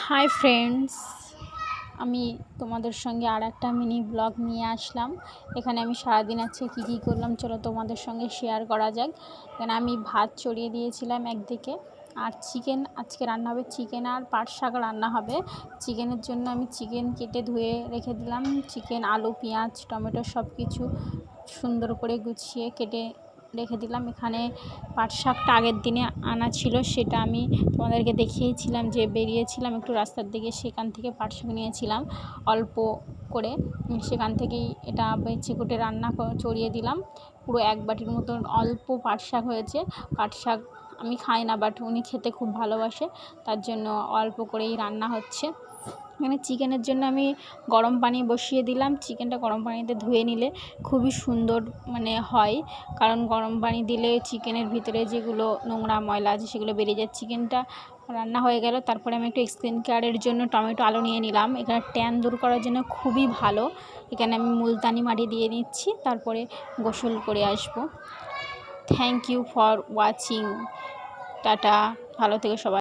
Hi friends, আমি তোমাদের সঙ্গে আর একটা মিনি ব্লগ নিয়ে আসলাম। এখানে আমি সারাদিন আজকে কী করলাম চলো তোমাদের সঙ্গে শেয়ার করা যাক। এখানে আমি ভাত চড়িয়ে দিয়েছিলাম একদিকে, আর চিকেন আজকে রান্না হবে, চিকেন আর পাট শাক রান্না হবে। চিকেনের জন্য আমি চিকেন কেটে ধুয়ে রেখে দিলাম। চিকেন, আলু, পেঁয়াজ, টমেটো সব কিছু সুন্দর করে গুছিয়ে কেটে রেখে দিলাম। এখানে পাট শাকটা আগের দিনে আনা ছিল, সেটা আমি তোমাদেরকে দেখিয়েছিলাম যে বেরিয়েছিলাম একটু রাস্তার দিকে, সেখান থেকে পাট শাক নিয়েছিলাম অল্প করে, সেখান থেকেই এটা বেছে কুটে রান্না চড়িয়ে দিলাম। পুরো এক বাটির মতন অল্প পাট শাক হয়েছে। পাট শাক আমি খাই না, বাট উনি খেতে খুব ভালোবাসে, তার জন্য অল্প করেই রান্না হচ্ছে। এখানে চিকেনের জন্য আমি গরম পানি বসিয়ে দিলাম। চিকেনটা গরম পানিতে ধুয়ে নিলে খুবই সুন্দর হয়, কারণ গরম পানি দিলে চিকেনের ভিতরে যেগুলো নোংরা ময়লা আছে সেগুলো বেরিয়ে যায়। চিকেনটা রান্না হয়ে গেল, তারপরে আমি একটু স্কিন কেয়ারের জন্য টমেটো আলু নিয়ে নিলাম। এখানে ট্যান দূর করার জন্য খুবই ভালো। এখানে আমি মুলতানি মাটি দিয়ে নিচ্ছি, তারপরে গোসল করে আসব। Thank you for watching. Tata, ভালো থেকে সবাই।